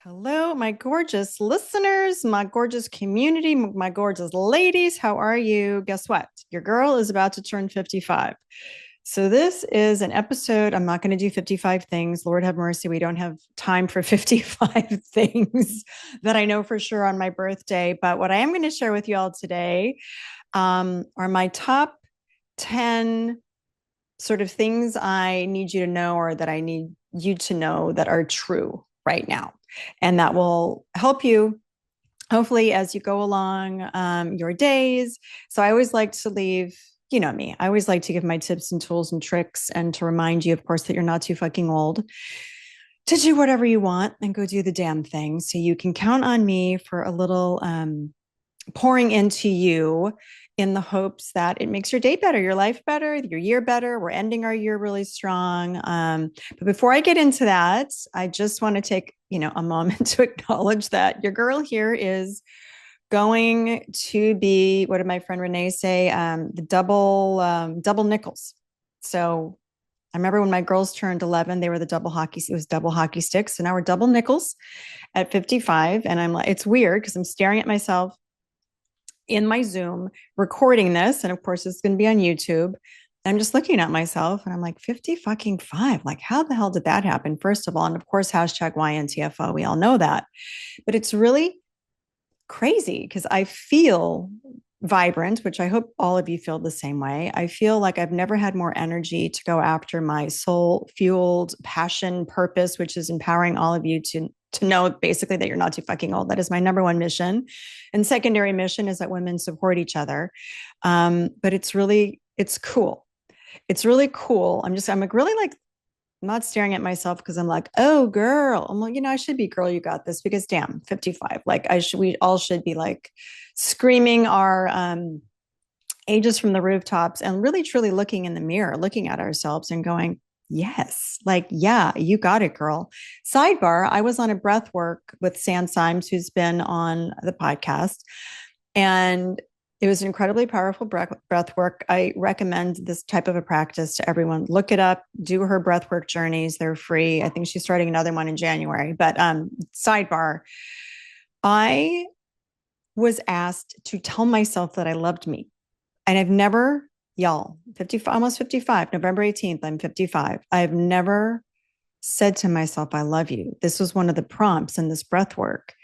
Hello, my gorgeous listeners, my gorgeous community, my gorgeous ladies. How are you? Guess what? Your girl is about to turn 55. So, this is an episode. I'm not going to do 55 things. Lord have mercy. We don't have time for 55 things that I know for sure on my birthday. But what I am going to share with you all today are my top 10 sort of things I need you to know or that I need you to know that are true right now. And that will help you hopefully as you go along your days. So I always like to leave, you know me, I always like to give my tips and tools and tricks and to remind you, of course, that you're not too fucking old to do whatever you want and go do the damn thing. So you can count on me for a little pouring into you in the hopes that it makes your day better, your life better, your year better. We're ending our year really strong. But before I get into that, I just want to take, a moment to acknowledge that your girl here is going to be, what did my friend Renee say? The double nickels. So I remember when my girls turned 11, they were it was double hockey sticks. So now we're double nickels at 55. And I'm like, it's weird because I'm staring at myself in my Zoom recording this. And of course, it's going to be on YouTube. I'm just looking at myself and I'm like, 50 fucking five. Like, how the hell did that happen? First of all, and of course, hashtag YNTFO. We all know that. But it's really crazy because I feel vibrant, which I hope all of you feel the same way. I feel like I've never had more energy to go after my soul fueled passion purpose, which is empowering all of you to know basically that you're not too fucking old. That is my number one mission. And secondary mission is that women support each other. But it's cool. It's really cool. I'm like really like I'm not staring at myself because I'm like, oh girl. I'm like, I should be girl, you got this because damn, 55. Like we all should be like screaming our ages from the rooftops and really truly looking in the mirror, looking at ourselves and going, yes, like, yeah, you got it, girl. Sidebar, I was on a breath work with Sand Symes, who's been on the podcast. And it was an incredibly powerful breath work. I recommend this type of a practice to everyone. Look it up, do her breath work journeys. They're free. I think she's starting another one in January. But sidebar, I was asked to tell myself that I loved me. And I've never, y'all, 55, almost 55, November 18th, I'm 55. I've never said to myself, I love you. This was one of the prompts in this breath work.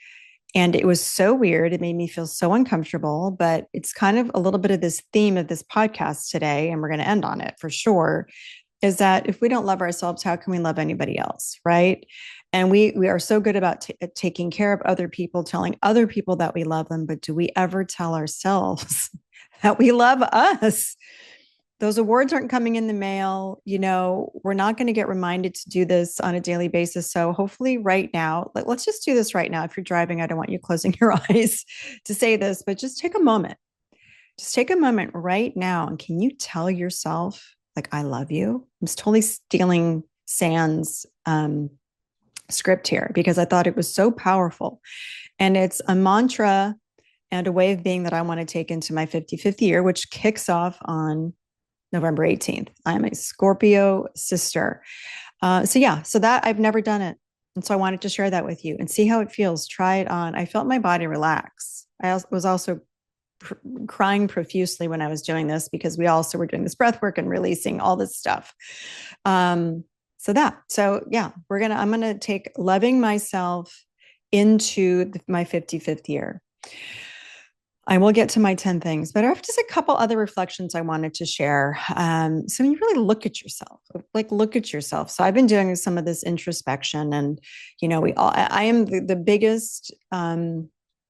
And it was so weird. It made me feel so uncomfortable, but it's kind of a little bit of this theme of this podcast today, and we're going to end on it for sure, is that if we don't love ourselves, how can we love anybody else, right? And we are so good about taking care of other people, telling other people that we love them, but do we ever tell ourselves that we love us? Those awards aren't coming in the mail. We're not going to get reminded to do this on a daily basis. So hopefully right now, let's just do this right now. If you're driving, I don't want you closing your eyes to say this, but just take a moment. Just take a moment right now. And can you tell yourself, like, I love you? I'm totally stealing Sand's script here because I thought it was so powerful. And it's a mantra and a way of being that I want to take into my 55th year, which kicks off on November 18th. I'm a Scorpio sister. So that I've never done it. And so I wanted to share that with you and see how it feels. Try it on. I felt my body relax. I was also crying profusely when I was doing this because we also were doing this breath work and releasing all this stuff. I'm going to take loving myself into my 55th year. I will get to my 10 things, but I have just a couple other reflections I wanted to share. So when you really look at yourself, So I've been doing some of this introspection and, I am the biggest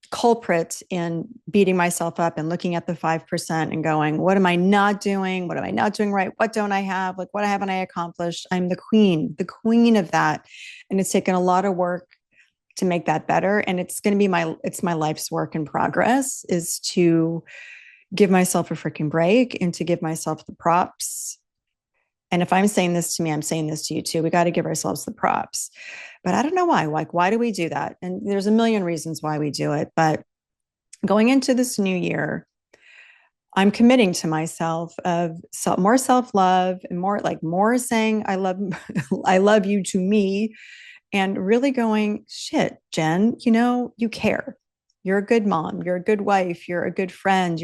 culprit in beating myself up and looking at the 5% and going, what am I not doing? What am I not doing right? What don't I have? Like, what haven't I accomplished? I'm the queen of that. And it's taken a lot of work to make that better. And it's going to be my life's work in progress is to give myself a freaking break and to give myself the props. And if I'm saying this to me, I'm saying this to you too. We got to give ourselves the props, but I don't know why. Like, why do we do that? And there's a million reasons why we do it. But going into this new year, I'm committing to myself of more self-love and more saying, I love you to me. and really going, shit, Jen, you care. You're a good mom. You're a good wife. You're a good friend.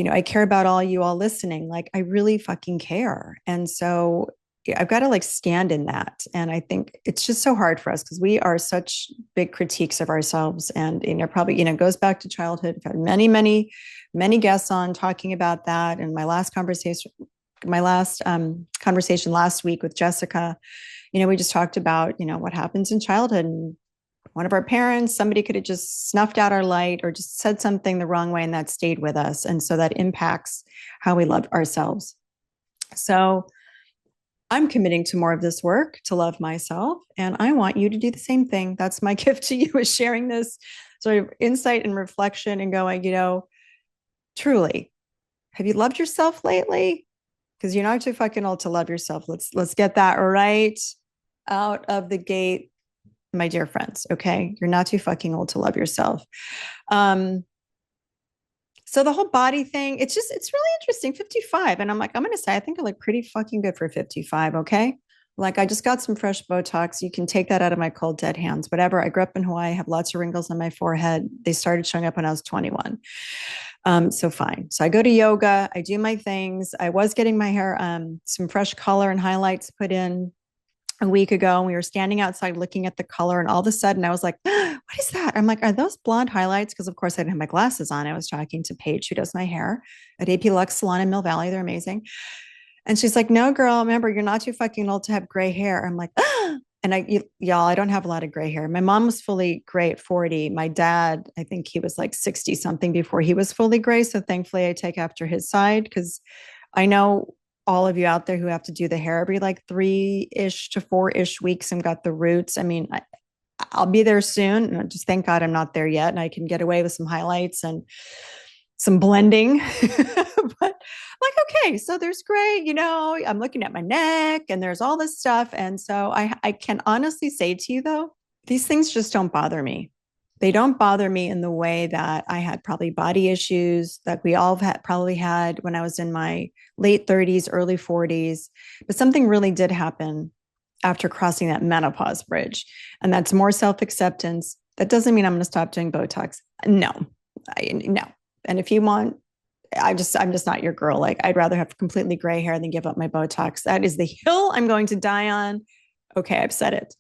I care about all you all listening. Like, I really fucking care. And so yeah, I've got to like stand in that. And I think it's just so hard for us because we are such big critiques of ourselves. And, probably, goes back to childhood. I've had many, many, many guests on talking about that. And my last conversation last week with Jessica, we just talked about, what happens in childhood. And one of our parents, somebody could have just snuffed out our light or just said something the wrong way, and that stayed with us. And so that impacts how we love ourselves. So I'm committing to more of this work to love myself. And I want you to do the same thing. That's my gift to you, is sharing this sort of insight and reflection and going, truly, have you loved yourself lately? Because you're not too fucking old to love yourself. Let's get that right out of the gate, my dear friends. Okay. You're not too fucking old to love yourself. So the whole body thing, it's really interesting. 55. And I'm like, I'm going to say, I think I look pretty fucking good for 55. Okay. Like, I just got some fresh Botox. You can take that out of my cold, dead hands, whatever. I grew up in Hawaii, have lots of wrinkles on my forehead. They started showing up when I was 21. So fine. So I go to yoga, I do my things. I was getting my hair, some fresh color and highlights put in a week ago, and we were standing outside looking at the color, and all of a sudden I was like, what is that? I'm like, are those blonde highlights? Because of course I didn't have my glasses on. I was talking to Paige, who does my hair at AP Lux Salon in Mill Valley. They're amazing. And she's like, no, girl, remember, you're not too fucking old to have gray hair. I'm like, and y'all, I don't have a lot of gray hair. My mom was fully gray at 40. My dad, I think he was like 60 something before he was fully gray. So thankfully I take after his side, because I know all of you out there who have to do the hair every like 3-ish to 4-ish weeks and got the roots. I mean, I'll be there soon. Just thank God I'm not there yet. And I can get away with some highlights and some blending. But like, okay, so there's gray, I'm looking at my neck and there's all this stuff. And so I can honestly say to you, though, these things just don't bother me. They don't bother me in the way that I had probably body issues that we all probably had when I was in my late 30s, early 40s. But something really did happen after crossing that menopause bridge. And that's more self-acceptance. That doesn't mean I'm going to stop doing Botox. No. And if you want, I'm just not your girl. Like, I'd rather have completely gray hair than give up my Botox. That is the hill I'm going to die on. Okay, I've said it.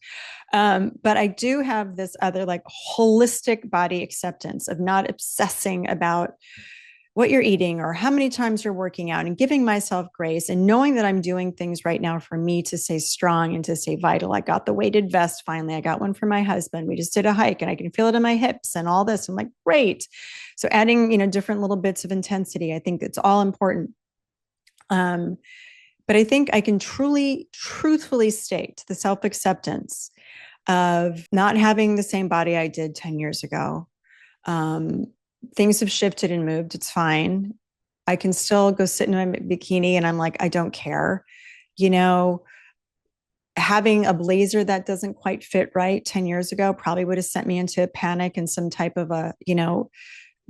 But I do have this other like holistic body acceptance of not obsessing about what you're eating or how many times you're working out, and giving myself grace and knowing that I'm doing things right now for me to stay strong and to stay vital. I got the weighted vest finally. I got one for my husband. We just did a hike and I can feel it in my hips and all this. I'm like, great. So adding, different little bits of intensity, I think it's all important. But I think I can truthfully state the self-acceptance of not having the same body I did 10 years ago. Things have shifted and moved. It's fine. I can still go sit in my bikini and I'm like, I don't care. Having a blazer that doesn't quite fit right 10 years ago probably would have sent me into a panic and some type of a,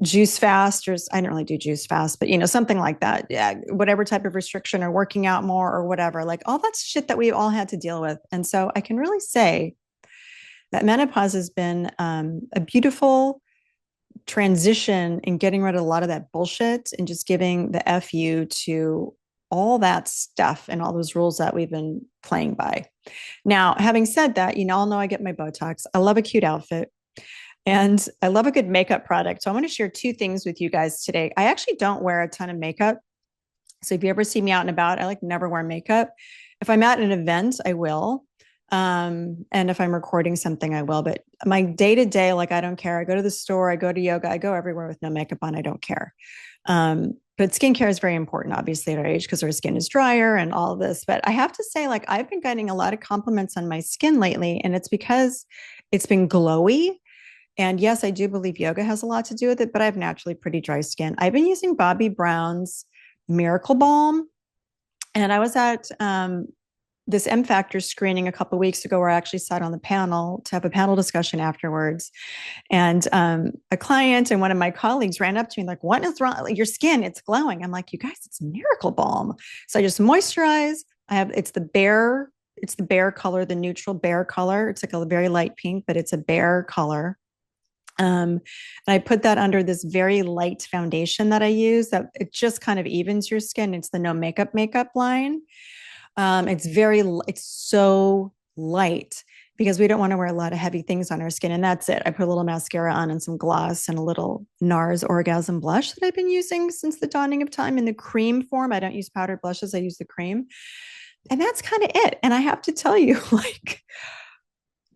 juice fast, or I don't really do juice fast, but something like that. Yeah. Whatever type of restriction or working out more or whatever, like all that's shit that we all had to deal with. And so I can really say that menopause has been a beautiful transition in getting rid of a lot of that bullshit and just giving the FU to all that stuff and all those rules that we've been playing by. Now, having said that, all know I get my Botox. I love a cute outfit. And I love a good makeup product. So I want to share 2 things with you guys today. I actually don't wear a ton of makeup. So if you ever see me out and about, I like never wear makeup. If I'm at an event, I will. And if I'm recording something, I will. But my day-to-day, like, I don't care. I go to the store, I go to yoga, I go everywhere with no makeup on. I don't care. But skincare is very important, obviously, at our age, because our skin is drier and all of this. But I have to say, like, I've been getting a lot of compliments on my skin lately, and it's because it's been glowy. And yes, I do believe yoga has a lot to do with it, but I have naturally pretty dry skin. I've been using Bobbi Brown's Miracle Balm. And I was at this M Factor screening a couple of weeks ago where I actually sat on the panel to have a panel discussion afterwards. And a client and one of my colleagues ran up to me like, what is wrong? Like, your skin, it's glowing. I'm like, you guys, it's Miracle Balm. So I just moisturize. It's the Bare it's the bear color, the neutral bear color. It's like a very light pink, but it's a bear color. And I put that under this very light foundation that I use that it just kind of evens your skin. It's the no makeup line. It's so light because we don't want to wear a lot of heavy things on our skin. And that's it. I put a little mascara on and some gloss and a little NARS Orgasm blush that I've been using since the dawning of time in the cream form. I don't use powdered blushes. I use the cream. And that's kind of it. And I have to tell you, like,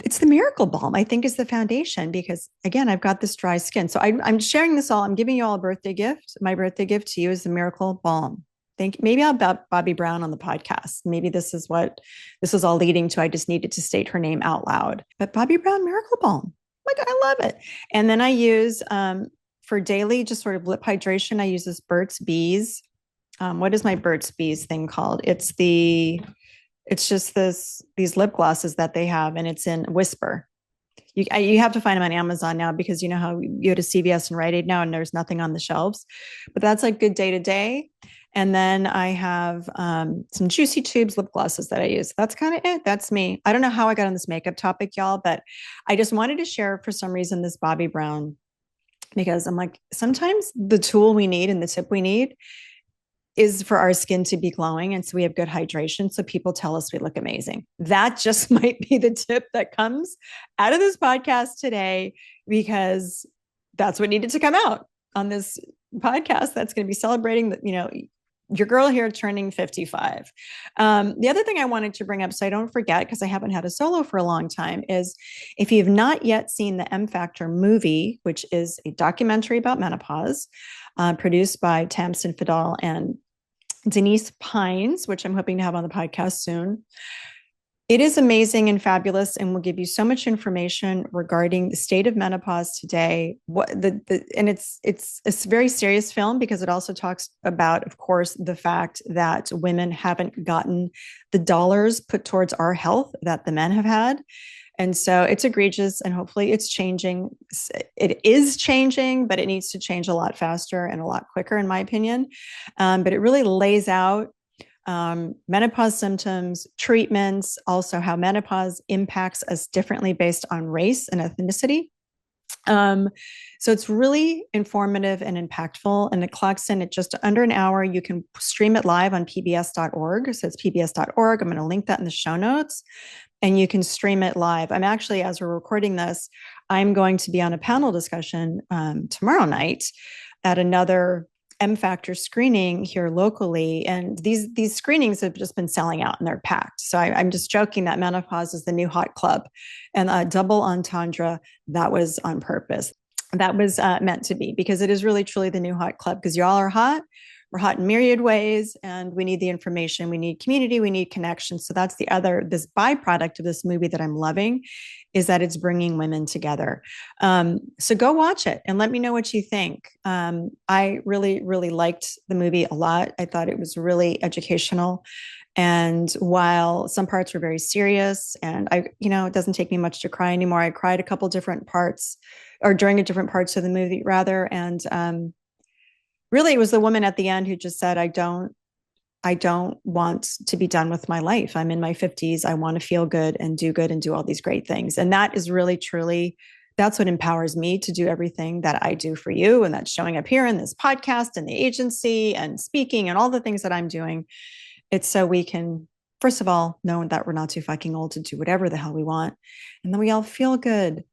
it's the Miracle Balm, I think, is the foundation because, again, I've got this dry skin. So I'm sharing this all. I'm giving you all a birthday gift. My birthday gift to you is the Miracle Balm. Maybe I'll about Bobbi Brown on the podcast. Maybe this is what this is all leading to. I just needed to state her name out loud. But Bobbi Brown Miracle Balm. Like, I love it. And then I use for daily, just sort of lip hydration, I use this Burt's Bees. What is my Burt's Bees thing called? It's just these lip glosses that they have, and it's in Whisper. You have to find them on Amazon now because you know how you go to CVS and Rite Aid now and there's nothing on the shelves. But that's like good day to day. And then I have some Juicy Tubes lip glosses that I use. That's kind of it. That's me. I don't know how I got on this makeup topic, y'all, but I just wanted to share for some reason this Bobbi Brown because I'm like, sometimes the tool we need and the tip we need is for our skin to be glowing. And so we have good hydration. So people tell us we look amazing. That just might be the tip that comes out of this podcast today, because that's what needed to come out on this podcast. That's going to be celebrating that, your girl here turning 55. The other thing I wanted to bring up, so I don't forget, because I haven't had a solo for a long time, is if you've not yet seen the M Factor movie, which is a documentary about menopause, produced by Tamsin Fadal and Denise Pines, which I'm hoping to have on the podcast soon. It is amazing and fabulous, and will give you so much information regarding the state of menopause today. And it's a very serious film because it also talks about, of course, the fact that women haven't gotten the dollars put towards our health that the men have had. And so it's egregious, and hopefully it's changing. It is changing, but it needs to change a lot faster and a lot quicker, in my opinion. But it really lays out menopause symptoms, treatments, also how menopause impacts us differently based on race and ethnicity. So it's really informative and impactful, and it clocks in at just under an hour. You can stream it live on pbs.org. So it's pbs.org. I'm going to link that in the show notes, and you can stream it live. I'm actually, as we're recording this, I'm going to be on a panel discussion tomorrow night at another M Factor screening here locally. And these screenings have just been selling out and they're packed. So I'm just joking that menopause is the new hot club, and a double entendre that was on purpose. That was meant to be, because it is really truly the new hot club, because y'all are hot. We're hot in myriad ways, and we need the information. We need community. We need connection. So that's this byproduct of this movie that I'm loving, is that it's bringing women together. So go watch it and let me know what you think. I really, really liked the movie a lot. I thought it was really educational. And while some parts were very serious, and it doesn't take me much to cry anymore. I cried a couple different parts, or during a different parts of the movie rather. And really, it was the woman at the end who just said, I don't want to be done with my life. I'm in my 50s. I want to feel good and do all these great things. And that is really, truly, that's what empowers me to do everything that I do for you. And that's showing up here in this podcast and the agency and speaking and all the things that I'm doing. It's so we can, first of all, know that we're not too fucking old to do whatever the hell we want. And then we all feel good.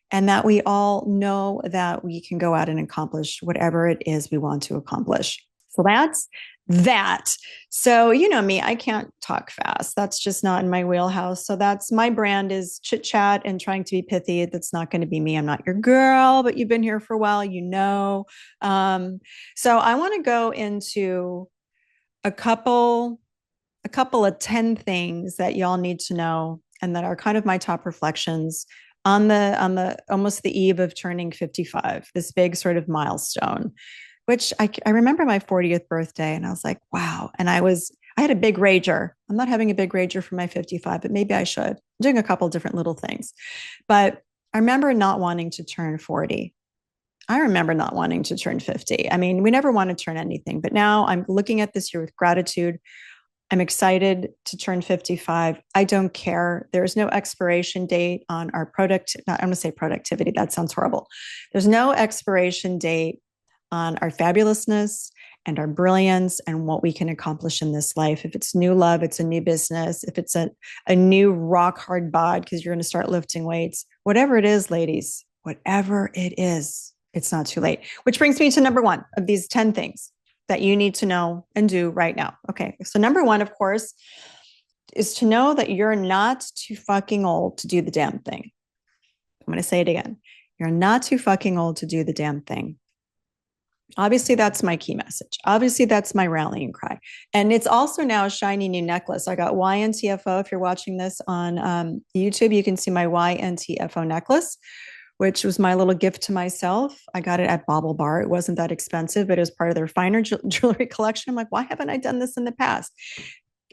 And that we all know that we can go out and accomplish whatever it is we want to accomplish. So that's that. So, you know me, I can't talk fast. That's just not in my wheelhouse. So that's my brand, is chit chat and trying to be pithy. That's not going to be me. I'm not your girl, but you've been here for a while, So I want to go into a couple of 10 things that y'all need to know, and that are kind of my top reflections on the almost the eve of turning 55, this big sort of milestone, which I remember my 40th birthday, and I was like, wow. And I had a big rager. I'm not having a big rager for my 55, but maybe I should. I'm doing a couple different little things. But I remember not wanting to turn 40. I remember not wanting to turn 50. I mean, we never want to turn anything, but now I'm looking at this year with gratitude. I'm excited to turn 55. I don't care. There is no expiration date on our I'm going to say productivity. That sounds horrible. There's no expiration date on our fabulousness and our brilliance and what we can accomplish in this life. If it's new love, it's a new business. If it's a new rock hard bod because you're going to start lifting weights, whatever it is, ladies, whatever it is, it's not too late. Which brings me to number one of these 10 things that you need to know and do right now. Okay. So number one, of course, is to know that you're not too fucking old to do the damn thing. I'm going to say it again. You're not too fucking old to do the damn thing. Obviously, that's my key message. Obviously, that's my rallying cry. And it's also now a shiny new necklace. I got YNTFO. If you're watching this on YouTube, you can see my YNTFO necklace, which was my little gift to myself. I got it at Bobble Bar. It wasn't that expensive, but it was part of their finer jewelry collection. I'm like, why haven't I done this in the past?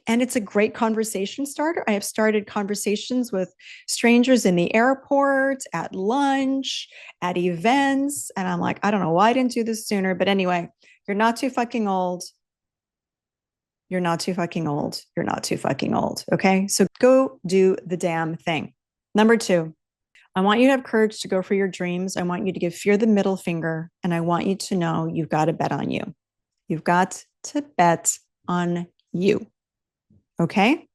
And it's a great conversation starter. I have started conversations with strangers in the airport, at lunch, at events. And I'm like, I don't know why I didn't do this sooner. But anyway, you're not too fucking old. You're not too fucking old. You're not too fucking old. Okay. So go do the damn thing. Number two, I want you to have courage to go for your dreams. I want you to give fear the middle finger. And I want you to know you've got to bet on you. You've got to bet on you. Okay.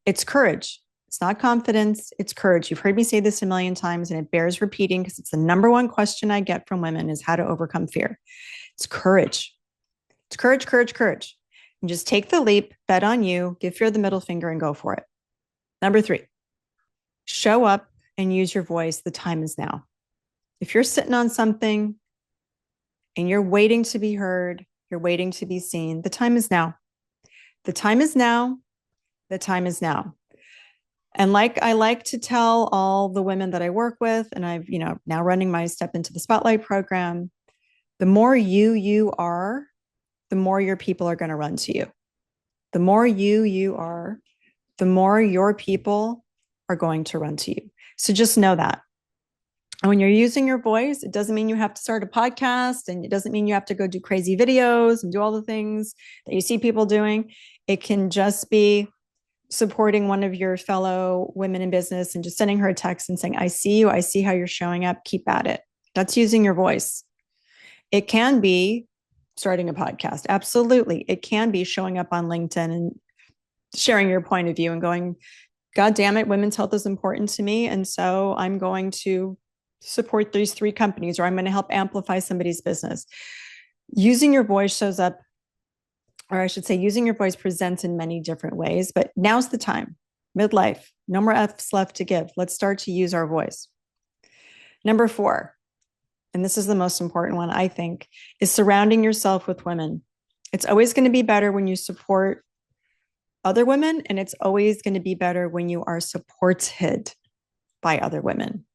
It's courage. It's not confidence. It's courage. You've heard me say this a million times and it bears repeating because it's the number one question I get from women is how to overcome fear. It's courage. It's courage, courage, courage. And just take the leap, bet on you, give fear the middle finger and go for it. Number three, show up and use your voice. The time is now. If you're sitting on something and you're waiting to be heard, you're waiting to be seen, the time is now. The time is now. The time is now. And like I like to tell all the women that I work with, and I've, now running my Step Into the Spotlight program, the more you are, the more your people are going to run to you. The more you are, the more your people are going to run to you. So just know that. And when you're using your voice, it doesn't mean you have to start a podcast and it doesn't mean you have to go do crazy videos and do all the things that you see people doing. It can just be supporting one of your fellow women in business and just sending her a text and saying, I see you. I see how you're showing up. Keep at it. That's using your voice. It can be starting a podcast. Absolutely. It can be showing up on LinkedIn and sharing your point of view and going, God damn it, women's health is important to me. And so I'm going to support these 3 companies, or I'm going to help amplify somebody's business. Using your voice shows up, or I should say, using your voice presents in many different ways, but now's the time. Midlife, no more F's left to give. Let's start to use our voice. Number 4, and this is the most important one, I think, is surrounding yourself with women. It's always going to be better when you support other women, and it's always going to be better when you are supported by other women.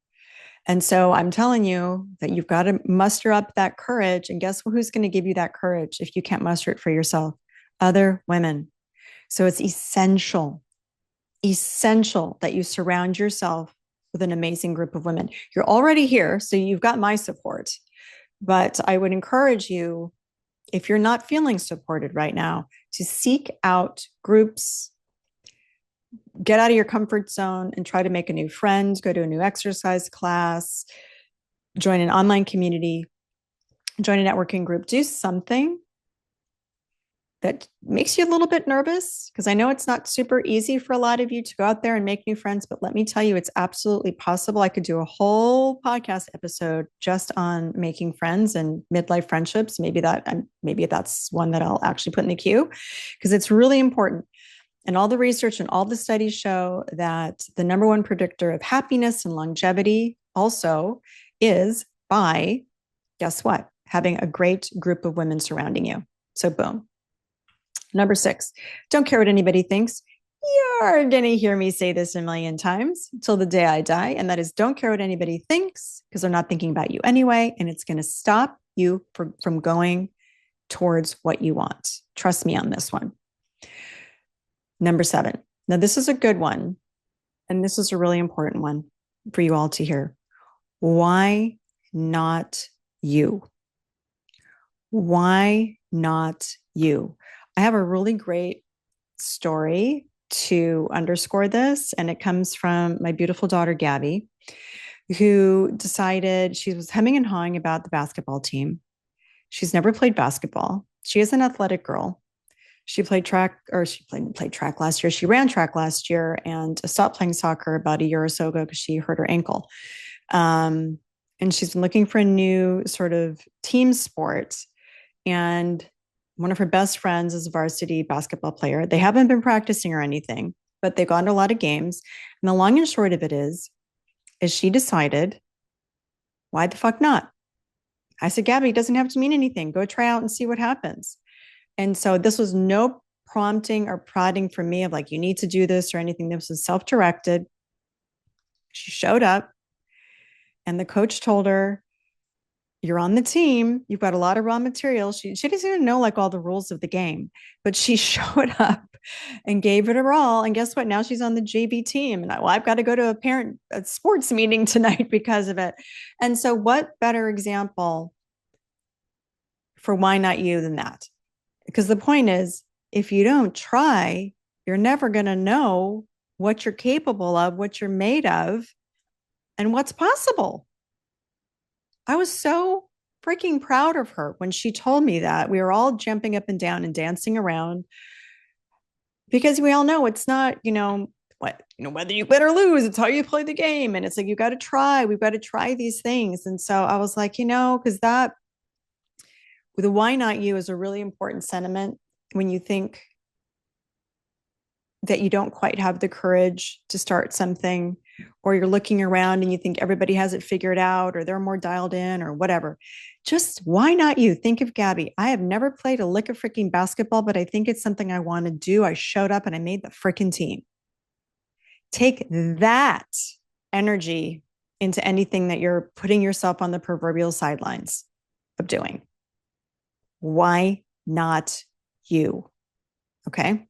And so I'm telling you that you've got to muster up that courage. And guess who's going to give you that courage if you can't muster it for yourself? Other women. So it's essential that you surround yourself with an amazing group of women. You're already here, so you've got my support. But I would encourage you, if you're not feeling supported right now, to seek out groups, get out of your comfort zone and try to make a new friend, go to a new exercise class, join an online community, join a networking group, do something that makes you a little bit nervous, because I know it's not super easy for a lot of you to go out there and make new friends, but let me tell you, it's absolutely possible. I could do a whole podcast episode just on making friends and midlife friendships. Maybe that's one that I'll actually put in the queue, because it's really important. And all the research and all the studies show that the number one predictor of happiness and longevity also is by, guess what? Having a great group of women surrounding you. So boom. Number 6, don't care what anybody thinks. You're going to hear me say this a million times until the day I die. And that is, don't care what anybody thinks, because they're not thinking about you anyway. And it's going to stop you from going towards what you want. Trust me on this one. Number 7. Now, this is a good one. And this is a really important one for you all to hear. Why not you? Why not you? I have a really great story to underscore this. And it comes from my beautiful daughter, Gaby, who decided she was hemming and hawing about the basketball team. She's never played basketball. She is an athletic girl. She played track, or she played track last year. She ran track last year and stopped playing soccer about a year or so ago because she hurt her ankle. And she's been looking for a new sort of team sport. And one of her best friends is a varsity basketball player. They haven't been practicing or anything, but they've gone to a lot of games. And the long and short of it is she decided, why the fuck not? I said, Gaby, it doesn't have to mean anything. Go try out and see what happens. And so this was no prompting or prodding for me of like, you need to do this or anything. This was self-directed. She showed up and the coach told her, you're on the team. You've got a lot of raw material. She doesn't even know like all the rules of the game, but she showed up and gave it her all. And guess what? Now she's on the JV team. And I've got to go to a sports meeting tonight because of it. And so what better example for why not you than that? Because the point is, if you don't try, you're never going to know what you're capable of, what you're made of, and what's possible. I was so freaking proud of her when she told me that. We were all jumping up and down and dancing around because we all know it's not, whether you win or lose, it's how you play the game. And it's like, we've got to try these things. And so I was like, because the why not you is a really important sentiment when you think that you don't quite have the courage to start something, or you're looking around and you think everybody has it figured out, or they're more dialed in, or whatever. Just why not you? Think of Gaby. I have never played a lick of freaking basketball, but I think it's something I want to do. I showed up and I made the freaking team. Take that energy into anything that you're putting yourself on the proverbial sidelines of doing. Why not you? Okay.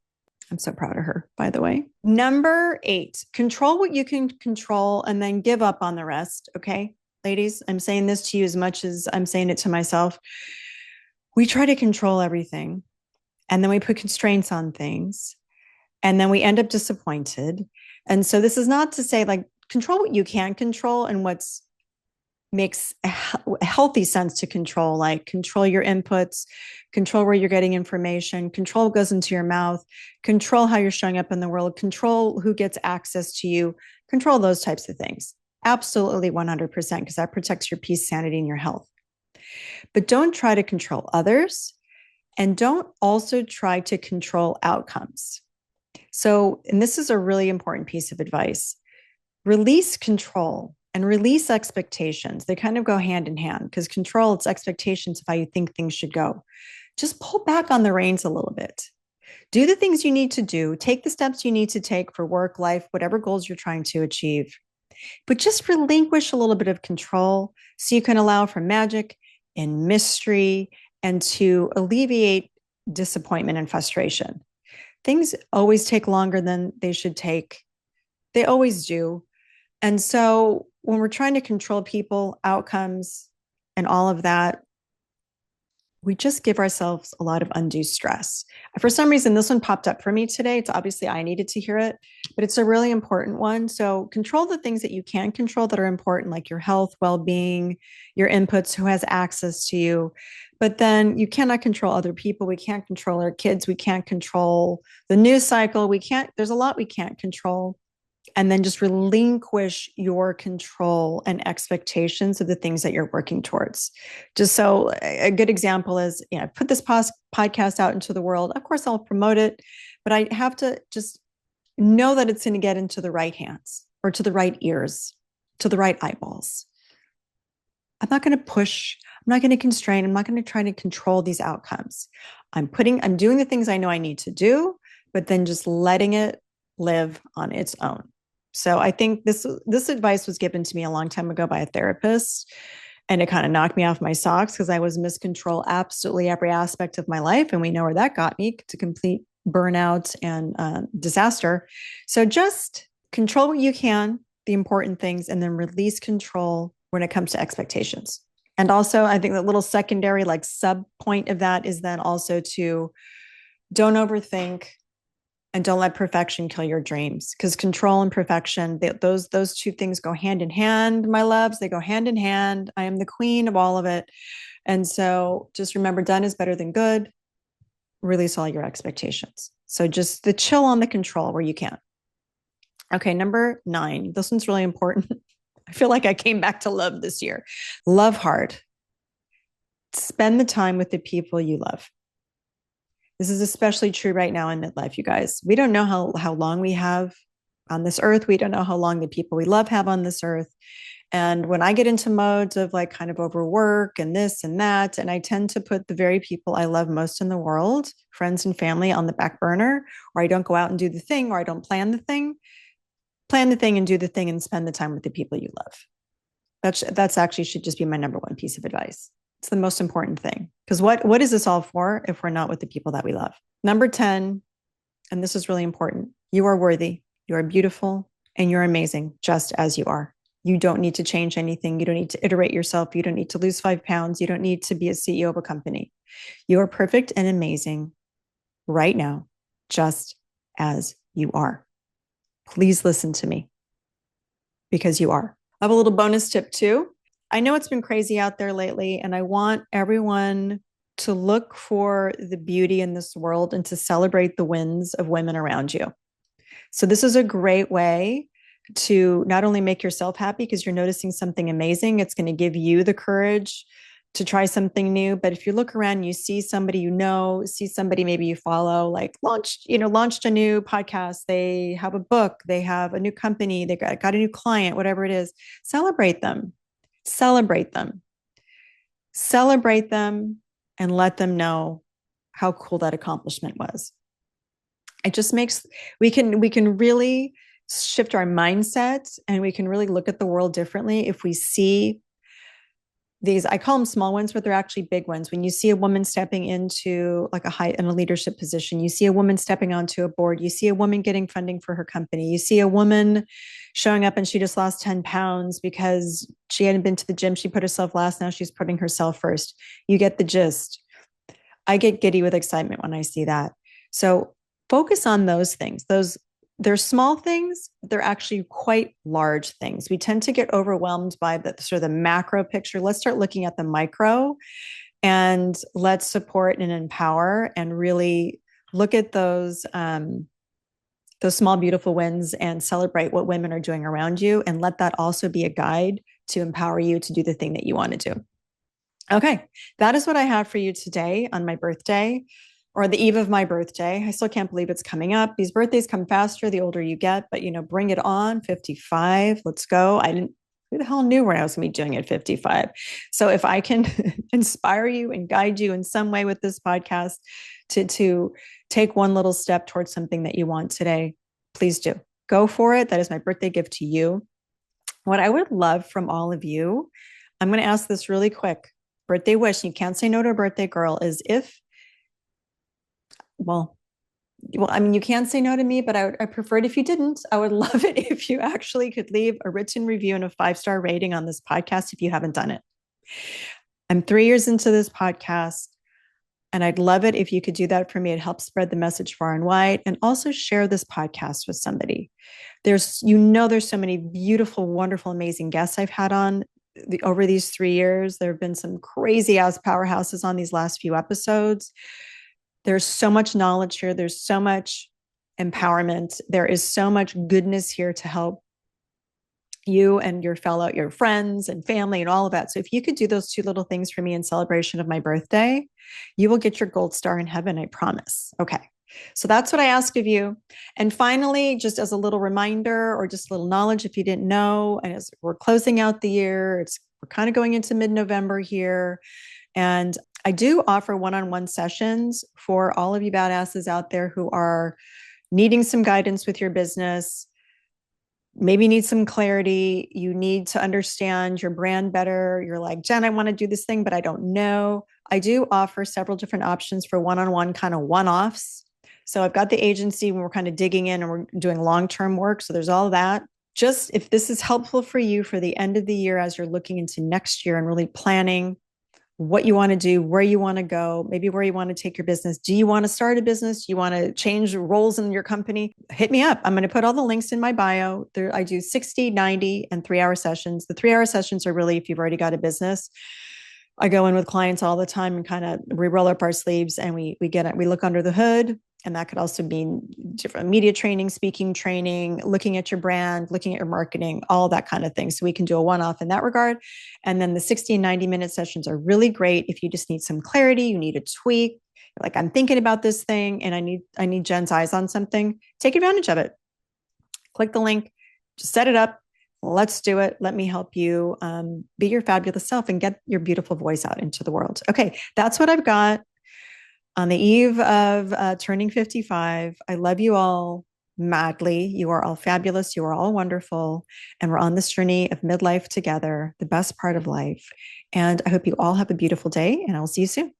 I'm so proud of her, by the way. Number 8, control what you can control and then give up on the rest. Okay. Ladies, I'm saying this to you as much as I'm saying it to myself. We try to control everything and then we put constraints on things and then we end up disappointed. And so this is not to say like control what you can control and what's makes a healthy sense to control, like control your inputs, control where you're getting information, control what goes into your mouth, control how you're showing up in the world, control who gets access to you, control those types of things. Absolutely 100%, because that protects your peace, sanity, and your health. But don't try to control others, and don't also try to control outcomes. So, and this is a really important piece of advice. Release control and release expectations. They kind of go hand in hand because control, it's expectations of how you think things should go. Just pull back on the reins a little bit. Do the things you need to do. Take the steps you need to take for work, life, whatever goals you're trying to achieve. But just relinquish a little bit of control so you can allow for magic and mystery and to alleviate disappointment and frustration. Things always take longer than they should take. They always do. And so when we're trying to control people, outcomes, and all of that, we just give ourselves a lot of undue stress. For some reason, this one popped up for me today. It's obviously I needed to hear it, but it's a really important one. So control the things that you can control that are important, like your health, well-being, your inputs, who has access to you. But then you cannot control other people. We can't control our kids. We can't control the news cycle. There's a lot we can't control. And then just relinquish your control and expectations of the things that you're working towards. Just so a good example is, put this podcast out into the world. Of course, I'll promote it, but I have to just know that it's going to get into the right hands or to the right ears, to the right eyeballs. I'm not going to push. I'm not going to constrain. I'm not going to try to control these outcomes. I'm doing the things I know I need to do, but then just letting it live on its own. So I think this advice was given to me a long time ago by a therapist, and it kind of knocked me off my socks because I was miscontrol absolutely every aspect of my life. And we know where that got me, to complete burnout and disaster. So just control what you can, the important things, and then release control when it comes to expectations. And also, I think the little secondary, like sub point of that is then also to don't overthink And don't let perfection kill your dreams, because control and perfection, those two things go hand in hand, my loves. They go hand in hand. I am the queen of all of it. And so just remember, done is better than good. Release all your expectations. So just the chill on the control where you can. Okay, number 9. This one's really important. I feel like I came back to love this year. Love hard. Spend the time with the people you love. This is especially true right now in midlife, you guys. We don't know how long we have on this earth. We don't know how long the people we love have on this earth. And when I get into modes of like kind of overwork and this and that, and I tend to put the very people I love most in the world, friends and family, on the back burner, or I don't go out and do the thing, or I don't plan the thing and do the thing and spend the time with the people you love. That's actually should just be my number one piece of advice. It's the most important thing. Because what is this all for if we're not with the people that we love? Number 10, and this is really important. You are worthy, you are beautiful, and you're amazing just as you are. You don't need to change anything. You don't need to iterate yourself. You don't need to lose 5 pounds. You don't need to be a CEO of a company. You are perfect and amazing right now, just as you are. Please listen to me, because you are. I have a little bonus tip too. I know it's been crazy out there lately, and I want everyone to look for the beauty in this world and to celebrate the wins of women around you. So this is a great way to not only make yourself happy because you're noticing something amazing, it's going to give you the courage to try something new. But if you look around, you see somebody see somebody maybe you follow, like launched a new podcast, they have a book, they have a new company, they got a new client, whatever it is, celebrate them, and let them know how cool that accomplishment was. It just makes, we can really shift our mindset, and we can really look at the world differently if we see these, I call them small ones, but they're actually big ones. When you see a woman stepping into like in a leadership position, you see a woman stepping onto a board, you see a woman getting funding for her company, you see a woman showing up and she just lost 10 pounds because she hadn't been to the gym. She put herself last. Now she's putting herself first. You get the gist. I get giddy with excitement when I see that. So focus on those things. They're small things, but they're actually quite large things. We tend to get overwhelmed by the sort of the macro picture. Let's start looking at the micro, and let's support and empower and really look at those small, beautiful wins and celebrate what women are doing around you, and let that also be a guide to empower you to do the thing that you want to do. Okay, that is what I have for you today on my birthday, or the eve of my birthday. I still can't believe it's coming up. These birthdays come faster the older you get, but bring it on. 55, let's go. Who the hell knew where I was going to be doing at 55? So if I can inspire you and guide you in some way with this podcast to take one little step towards something that you want today, please do. Go for it. That is my birthday gift to you. What I would love from all of you, I'm going to ask this really quick. Birthday wish, you can't say no to a birthday girl, is you can't say no to me, but I prefer it if you didn't. I would love it if you actually could leave a written review and a 5-star rating on this podcast if you haven't done it. I'm 3 years into this podcast, and I'd love it if you could do that for me. It helps spread the message far and wide, and also share this podcast with somebody. There's so many beautiful, wonderful, amazing guests I've had on over these 3 years. There have been some crazy ass powerhouses on these last few episodes. There's so much knowledge here. There's so much empowerment. There is so much goodness here to help you and your friends and family and all of that. So if you could do those 2 little things for me in celebration of my birthday, you will get your gold star in heaven, I promise. Okay. So that's what I ask of you. And finally, just as a little reminder or just a little knowledge, if you didn't know, and as we're closing out the year, we're kind of going into mid-November here. And I do offer one-on-one sessions for all of you badasses out there who are needing some guidance with your business, maybe need some clarity. You need to understand your brand better. You're like, Jen, I want to do this thing, but I don't know. I do offer several different options for one-on-one kind of one-offs. So I've got the agency when we're kind of digging in and we're doing long-term work. So there's all that. Just if this is helpful for you for the end of the year as you're looking into next year and really planning what you want to do, where you want to go, maybe where you want to take your business. Do you want to start a business? Do you want to change roles in your company? Hit me up. I'm going to put all the links in my bio. I do 60, 90, and 3-hour sessions. The 3-hour sessions are really if you've already got a business. I go in with clients all the time and kind of we roll up our sleeves and we look under the hood. And that could also mean different media training, speaking training, looking at your brand, looking at your marketing, all that kind of thing. So we can do a one-off in that regard. And then the 60 and 90-minute sessions are really great if you just need some clarity, you need a tweak. Like I'm thinking about this thing and I need Jen's eyes on something. Take advantage of it. Click the link, just set it up. Let's do it. Let me help you be your fabulous self and get your beautiful voice out into the world. Okay, that's what I've got on the eve of turning 55. I love you all madly. You are all fabulous. You are all wonderful. And we're on this journey of midlife together, the best part of life. And I hope you all have a beautiful day, and I'll see you soon.